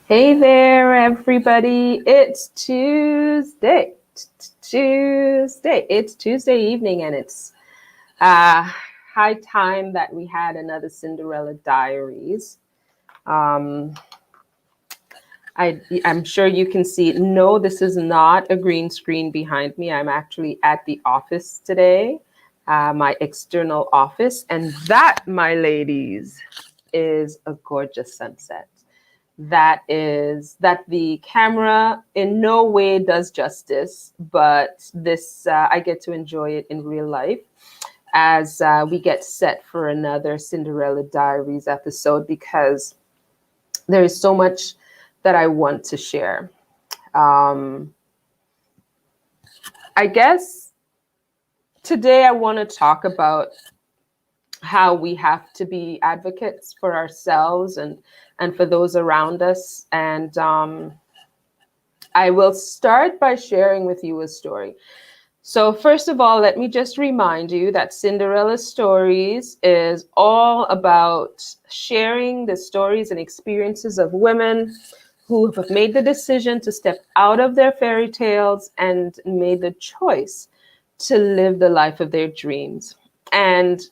Hey there, everybody. It's Tuesday. Tuesday. It's Tuesday evening, and it's uh, high time that we had another Cinderella Diaries. Um, I'm sure you can see. No, this is not a green screen behind me. I'm actually at the office today, my external office, and that, my ladies, is a gorgeous sunset. That the camera in no way does justice, but this I get to enjoy it in real life as we get set for another Cinderella Diaries episode because there is so much that I want to share. Um, I guess today I want to talk about how we have to be advocates for ourselves and for those around us. And I will start by sharing with you a story. So, first of all, let me just remind you that Cinderella Stories is all about sharing the stories and experiences of women who have made the decision to step out of their fairy tales and made the choice to live the life of their dreams. And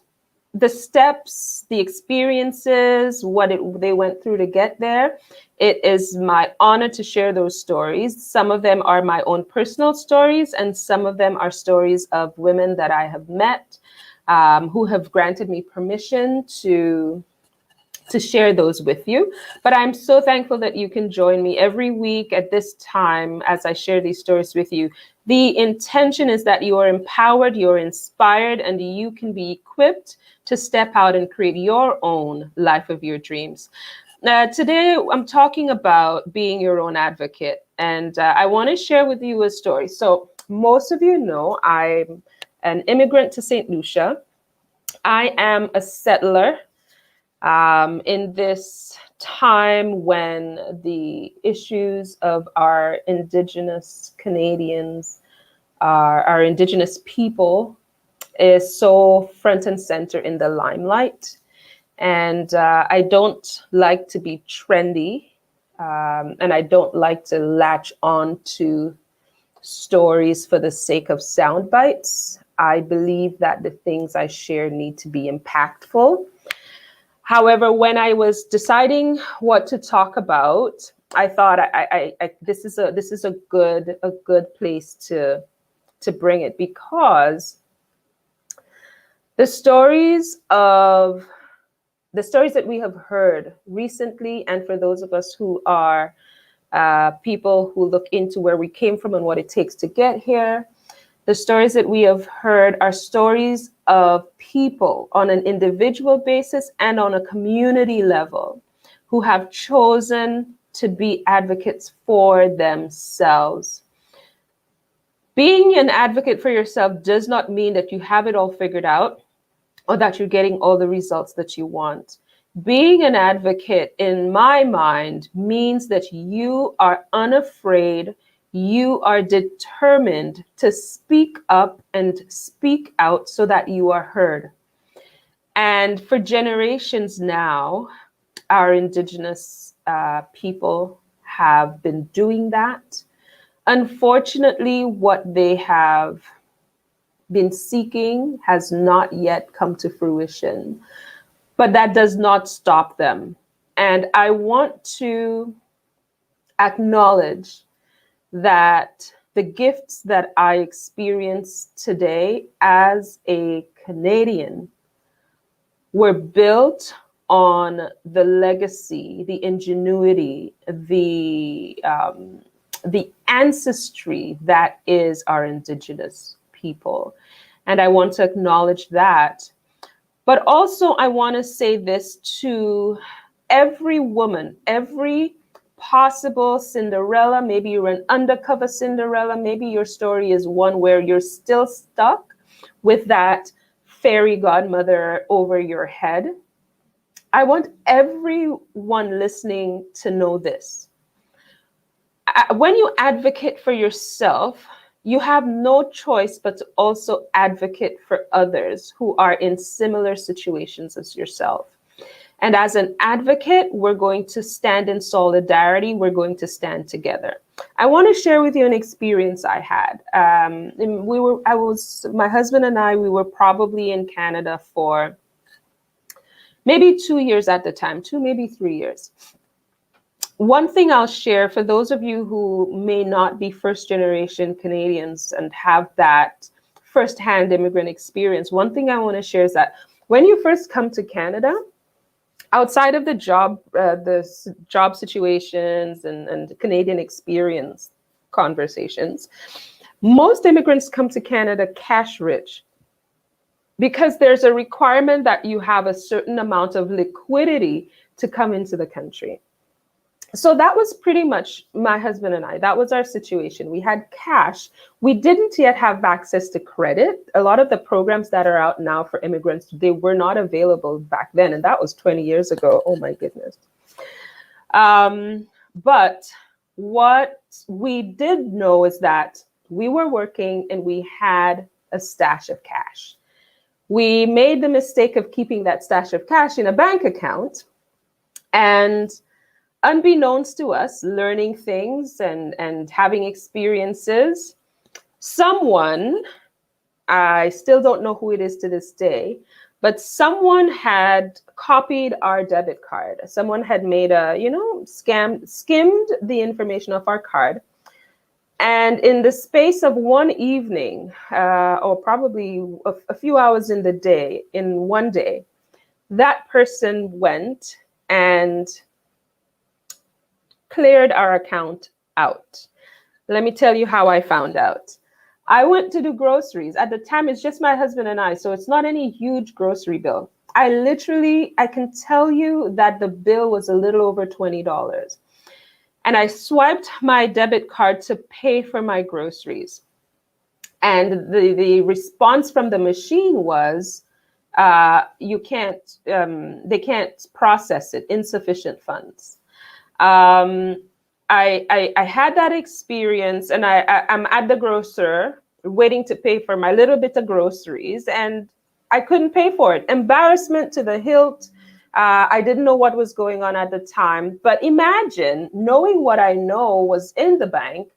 the steps, the experiences, they went through to get there. It is my honor to share those stories. Some of them are my own personal stories, and some of them are stories of women that I have met who have granted me permission to share those with you. But I'm so thankful that you can join me every week at this time as I share these stories with you. The intention is that you are empowered, you're inspired, and you can be equipped to step out and create your own life of your dreams. Today, I'm talking about being your own advocate, and I want to share with you a story. So, most of you know I'm an immigrant to St. Lucia. I am a settler in this time when the issues of our Indigenous Canadians, our Indigenous people, is so front and center in the limelight. And I don't like to be trendy, and I don't like to latch on to stories for the sake of sound bites. I believe that the things I share need to be impactful. However, when I was deciding what to talk about, I thought this is a good place to bring it because the stories of the stories that we have heard recently, and for those of us who are people who look into where we came from and what it takes to get here, the stories that we have heard are stories of people on an individual basis and on a community level who have chosen to be advocates for themselves. Being an advocate for yourself does not mean that you have it all figured out or that you're getting all the results that you want. Being an advocate, in my mind, means that you are unafraid, you are determined to speak up and speak out so that you are heard. And for generations now, our Indigenous people have been doing that. Unfortunately, what they have been seeking has not yet come to fruition, but that does not stop them. And I want to acknowledge that the gifts that I experience today as a Canadian were built on the legacy, the ingenuity, the ancestry that is our Indigenous people. And I want to acknowledge that. But also, I want to say this to every woman, every possible Cinderella. Maybe you're an undercover Cinderella. Maybe your story is one where you're still stuck with that fairy godmother over your head. I want everyone listening to know this. When you advocate for yourself, you have no choice but to also advocate for others who are in similar situations as yourself. And as an advocate, we're going to stand in solidarity. We're going to stand together. I want to share with you an experience I had. My husband and I, we were probably in Canada for maybe 2 years at the time, maybe 3 years. One thing I'll share for those of you who may not be first generation Canadians and have that firsthand immigrant experience, one thing I want to share is that when you first come to Canada, outside of the job situations and Canadian experience conversations, most immigrants come to Canada cash rich because there's a requirement that you have a certain amount of liquidity to come into the country. So that was pretty much my husband and I. That was our situation. We had cash. We didn't yet have access to credit. A lot of the programs that are out now for immigrants, they were not available back then. And that was 20 years ago. Oh, my goodness. But what we did know is that we were working and we had a stash of cash. We made the mistake of keeping that stash of cash in a bank account, and unbeknownst to us, learning things and having experiences, someone, I still don't know who it is to this day, but someone had copied our debit card. Someone had made skimmed the information of our card. And in the space of one evening, or probably a few hours in one day, that person went and cleared our account out. Let me tell you how I found out. I went to do groceries. At the time, it's just my husband and I, so it's not any huge grocery bill. I can tell you that the bill was a little over $20. And I swiped my debit card to pay for my groceries. And the response from the machine was, they can't process it, insufficient funds. I had that experience, and I'm at the grocer waiting to pay for my little bit of groceries, and I couldn't pay for it. Embarrassment to the hilt. I didn't know what was going on at the time, but imagine knowing what I know was in the bank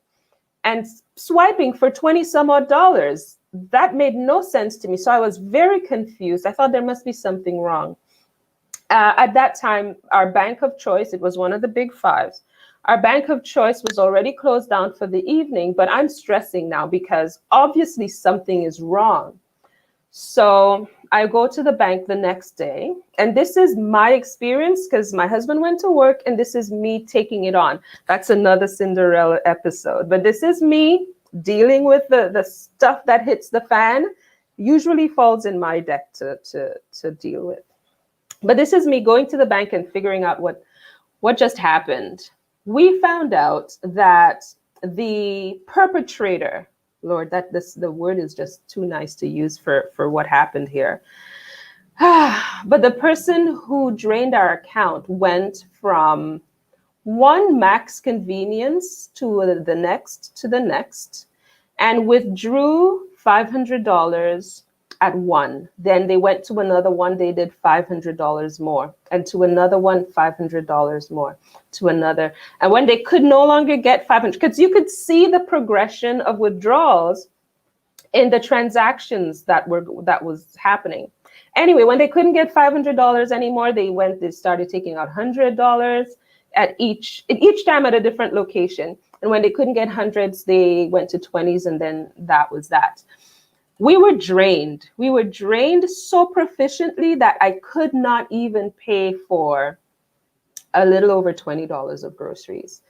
and swiping for 20 some odd dollars. That made no sense to me. So I was very confused. I thought there must be something wrong. At that time, our bank of choice, it was one of the big fives. Our bank of choice was already closed down for the evening, but I'm stressing now because obviously something is wrong. So I go to the bank the next day, and this is my experience because my husband went to work, and this is me taking it on. That's another Cinderella episode, but this is me dealing with the stuff that hits the fan, usually falls in my deck to deal with. But this is me going to the bank and figuring out what just happened. We found out that the perpetrator, Lord, the word is just too nice to use for what happened here. But the person who drained our account went from one max convenience to the next, and withdrew $500 at one. Then they went to another one, they did $500 more, and to another one, $500 more, to another. And when they could no longer get 500, because you could see the progression of withdrawals in the transactions that was happening. Anyway, when they couldn't get $500 anymore, they started taking out $100 at each time at a different location. And when they couldn't get hundreds, they went to 20s, and then that was that. We were drained. We were drained so proficiently that I could not even pay for a little over $20 of groceries.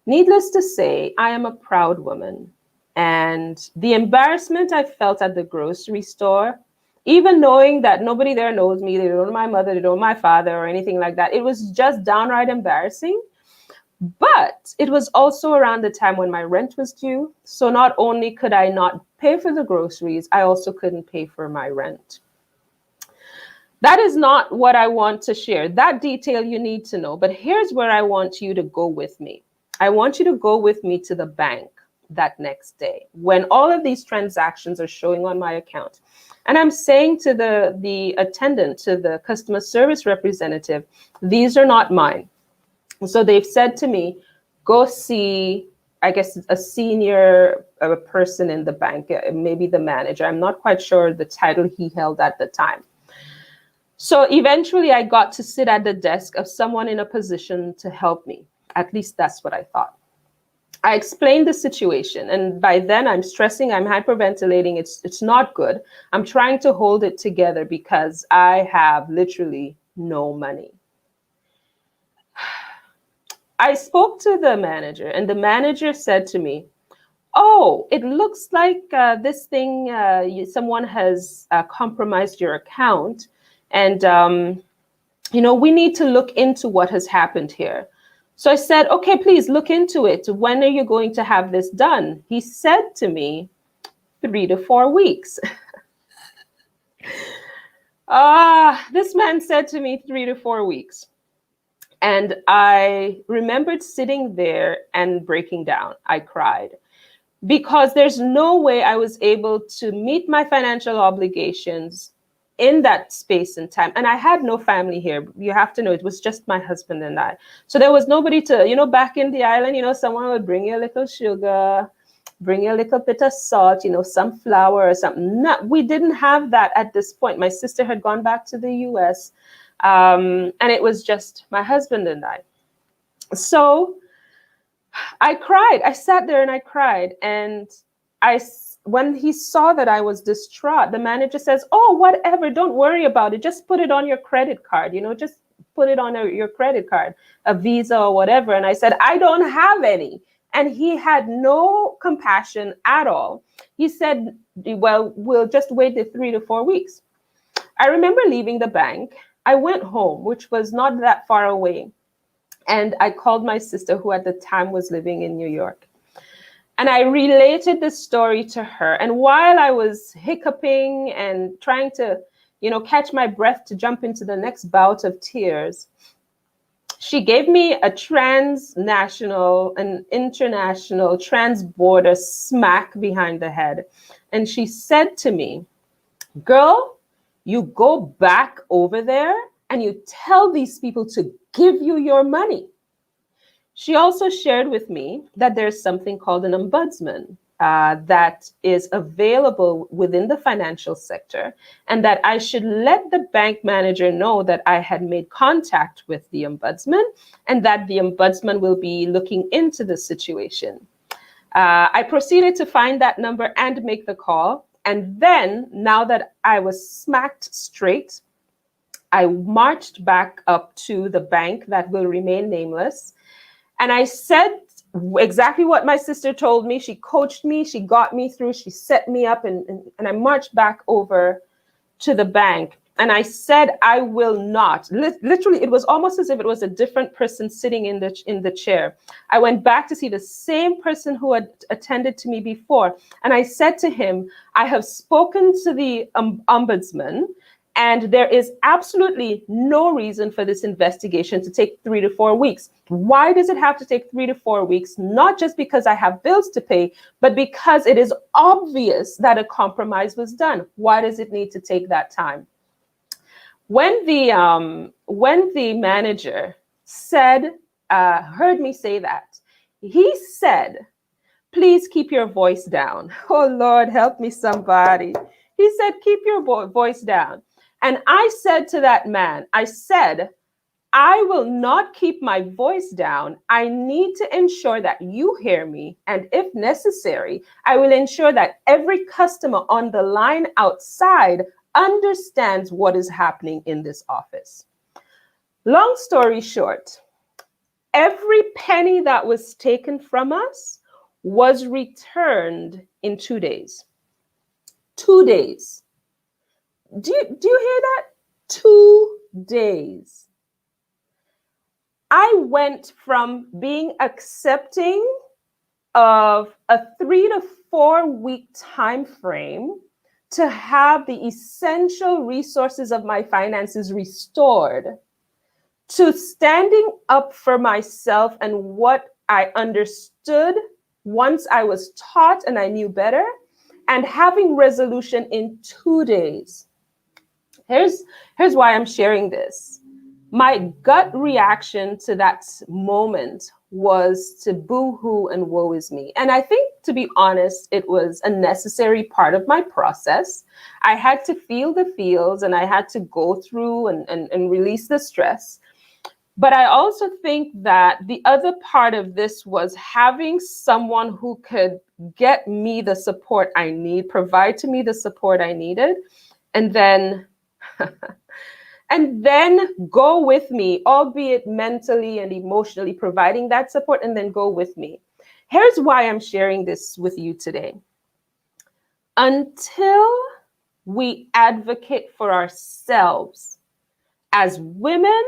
Needless to say, I am a proud woman. And the embarrassment I felt at the grocery store, even knowing that nobody there knows me, they don't know my mother, they don't know my father or anything like that, it was just downright embarrassing. But it was also around the time when my rent was due. So not only could I not pay for the groceries, I also couldn't pay for my rent. That is not what I want to share. That detail you need to know. But here's where I want you to go with me. I want you to go with me to the bank. that next day when all of these transactions are showing on my account. And I'm saying to the attendant, to the customer service representative, these are not mine. So they've said to me, go see, I guess, a senior person in the bank, maybe the manager. I'm not quite sure the title he held at the time. So eventually I got to sit at the desk of someone in a position to help me. At least that's what I thought. I explained the situation, and by then I'm stressing, I'm hyperventilating. It's not good. I'm trying to hold it together because I have literally no money. I spoke to the manager, and the manager said to me, oh, it looks like this thing, someone has compromised your account. And, we need to look into what has happened here. So I said, okay, please look into it. When are you going to have this done? He said to me, 3 to 4 weeks. This man said to me 3 to 4 weeks. And I remembered sitting there and breaking down. I cried because there's no way I was able to meet my financial obligations in that space and time. And I had no family here. You have to know, it was just my husband and I. So there was nobody to, back in the island, someone would bring you a little sugar, bring you a little bit of salt, some flour or something. No, we didn't have that at this point. My sister had gone back to the US. And it was just my husband and I. So I cried. I sat there and I cried. And when he saw that I was distraught, the manager says, oh, whatever, don't worry about it. Just put it on your credit card, just put it on your credit card, a Visa or whatever. And I said, I don't have any. And he had no compassion at all. He said, well, we'll just wait the 3 to 4 weeks. I remember leaving the bank. I went home, which was not that far away. And I called my sister, who at the time was living in New York. And I related this story to her. And while I was hiccuping and trying to, catch my breath to jump into the next bout of tears, she gave me a transnational and international transborder smack behind the head. And she said to me, girl, you go back over there and you tell these people to give you your money. She also shared with me that there's something called an ombudsman that is available within the financial sector, and that I should let the bank manager know that I had made contact with the ombudsman and that the ombudsman will be looking into the situation. I proceeded to find that number and make the call. And then, now that I was smacked straight, I marched back up to the bank that will remain nameless. And I said exactly what my sister told me. She coached me, she got me through, she set me up, and I marched back over to the bank. And I said, I will not. Literally, it was almost as if it was a different person sitting in the chair. I went back to see the same person who had attended to me before. And I said to him, I have spoken to the ombudsman, and there is absolutely no reason for this investigation to take 3 to 4 weeks. Why does it have to take 3 to 4 weeks? Not just because I have bills to pay, but because it is obvious that a compromise was done. Why does it need to take that time? When the manager said, heard me say that, he said, please keep your voice down. Oh, Lord, help me, somebody. He said, keep your voice down. And I said to that man, I said, I will not keep my voice down. I need to ensure that you hear me. And if necessary, I will ensure that every customer on the line outside understands what is happening in this office. Long story short, every penny that was taken from us was returned in 2 days. 2 days. Do you hear that? 2 days. I went from being accepting of a 3 to 4 week time frame to have the essential resources of my finances restored, to standing up for myself and what I understood once I was taught and I knew better, and having resolution in 2 days. Here's why I'm sharing this. My gut reaction to that moment was to boo-hoo and woe is me. And I think, to be honest, it was a necessary part of my process. I had to feel the feels and I had to go through and release the stress. But I also think that the other part of this was having someone who could get me the support I need, provide to me the support I needed, and then and then go with me, albeit mentally and emotionally providing that support, and then go with me. Here's why I'm sharing this with you today. Until we advocate for ourselves as women,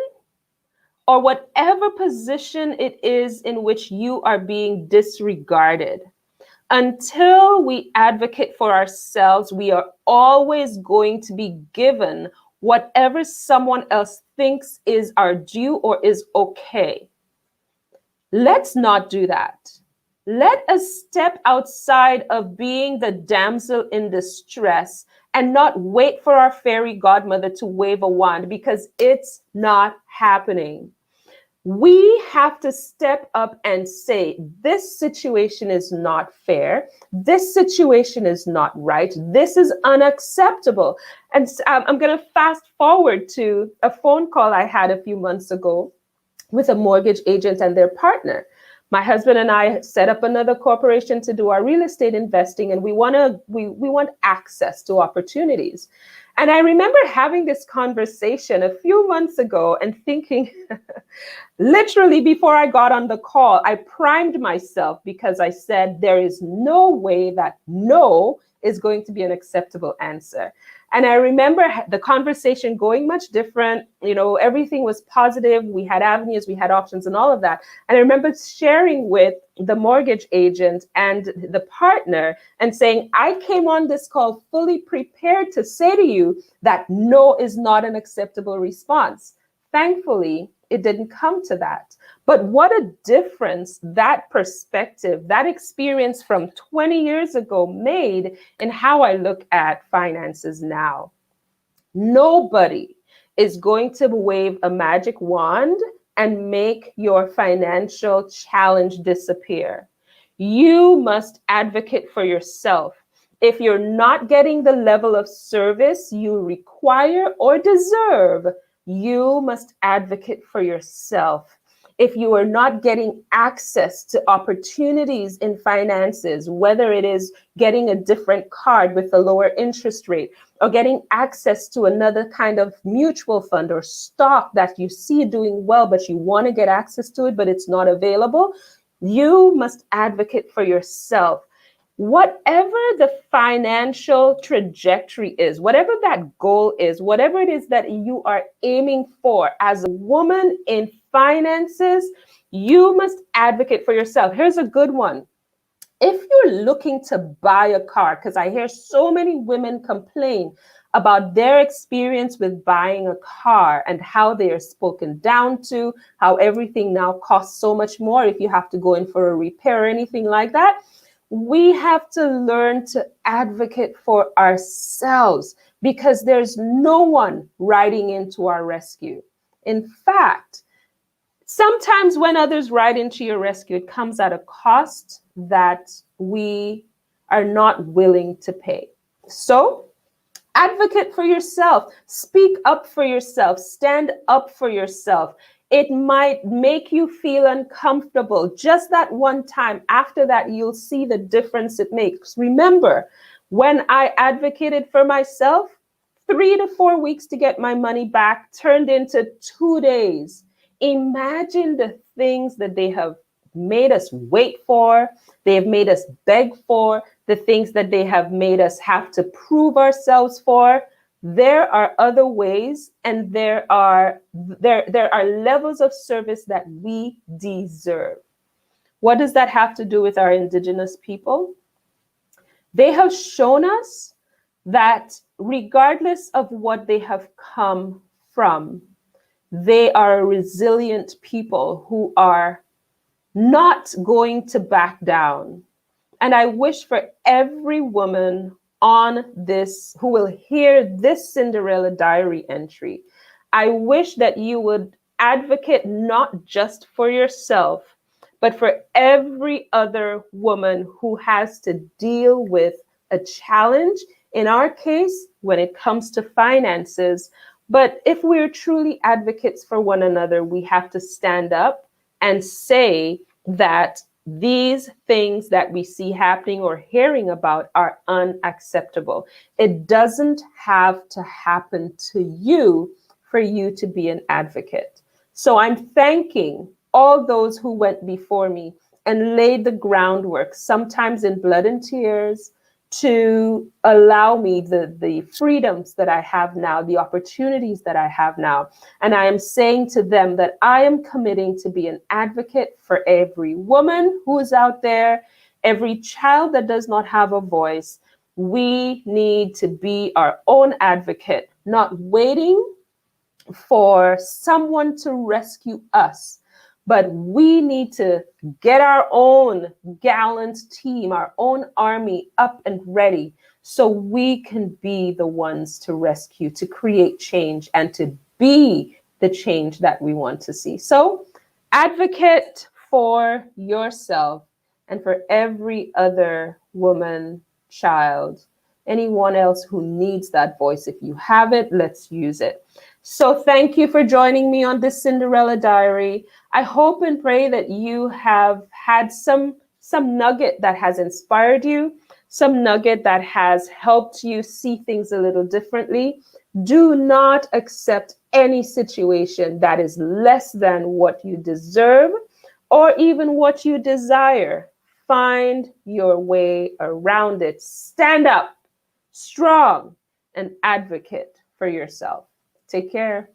or whatever position it is in which you are being disregarded, until we advocate for ourselves, we are always going to be given whatever someone else thinks is our due or is okay. Let's not do that. Let us step outside of being the damsel in distress and not wait for our fairy godmother to wave a wand, because it's not happening. We have to step up and say, this situation is not fair. This situation is not right. This is unacceptable. And I'm going to fast forward to a phone call I had a few months ago with a mortgage agent and their partner. My husband and I set up another corporation to do our real estate investing, and we want access to opportunities. And I remember having this conversation a few months ago and thinking, literally before I got on the call, I primed myself because I said, there is no way that no is going to be an acceptable answer. And I remember the conversation going much different. You know, everything was positive. We had avenues, we had options and all of that. And I remember sharing with the mortgage agent and the partner and saying, I came on this call fully prepared to say to you that no is not an acceptable response. Thankfully, it didn't come to that. But what a difference that perspective, that experience from 20 years ago made in how I look at finances now. Nobody is going to wave a magic wand and make your financial challenge disappear. You must advocate for yourself. If you're not getting the level of service you require or deserve, you must advocate for yourself. If you are not getting access to opportunities in finances, whether it is getting a different card with a lower interest rate, or getting access to another kind of mutual fund or stock that you see doing well, but you want to get access to it, but it's not available, you must advocate for yourself. Whatever the financial trajectory is, whatever that goal is, whatever it is that you are aiming for as a woman in finances, you must advocate for yourself. Here's a good one. If you're looking to buy a car, because I hear so many women complain about their experience with buying a car and how they are spoken down to, how everything now costs so much more if you have to go in for a repair or anything like that. We have to learn to advocate for ourselves because there's no one riding into our rescue. In fact, sometimes when others ride into your rescue, it comes at a cost that we are not willing to pay. So advocate for yourself, speak up for yourself, stand up for yourself. It might make you feel uncomfortable just that one time. After that, you'll see the difference it makes. Remember, when I advocated for myself, 3 to 4 weeks to get my money back turned into 2 days. Imagine the things that they have made us wait for, they have made us beg for, the things that they have made us have to prove ourselves for. There are other ways, and there are levels of service that we deserve. What does that have to do with our Indigenous people? They have shown us that regardless of what they have come from, they are a resilient people who are not going to back down. And I wish for every woman on this who will hear this Cinderella diary entry, I wish that you would advocate not just for yourself, but for every other woman who has to deal with a challenge. In our case, when it comes to finances. But if we're truly advocates for one another, we have to stand up and say that these things that we see happening or hearing about are unacceptable. It doesn't have to happen to you for you to be an advocate. So I'm thanking all those who went before me and laid the groundwork, sometimes in blood and tears, to allow me the freedoms that I have now, the opportunities that I have now. And I am saying to them that I am committing to be an advocate for every woman who is out there, every child that does not have a voice. We need to be our own advocate, not waiting for someone to rescue us. But we need to get our own gallant team, our own army up and ready so we can be the ones to rescue, to create change, and to be the change that we want to see. So advocate for yourself and for every other woman, child, anyone else who needs that voice. If you have it, let's use it. So thank you for joining me on this Cinderella diary. I hope and pray that you have had some nugget that has inspired you, some nugget that has helped you see things a little differently. Do not accept any situation that is less than what you deserve or even what you desire. Find your way around it. Stand up strong and advocate for yourself. Take care.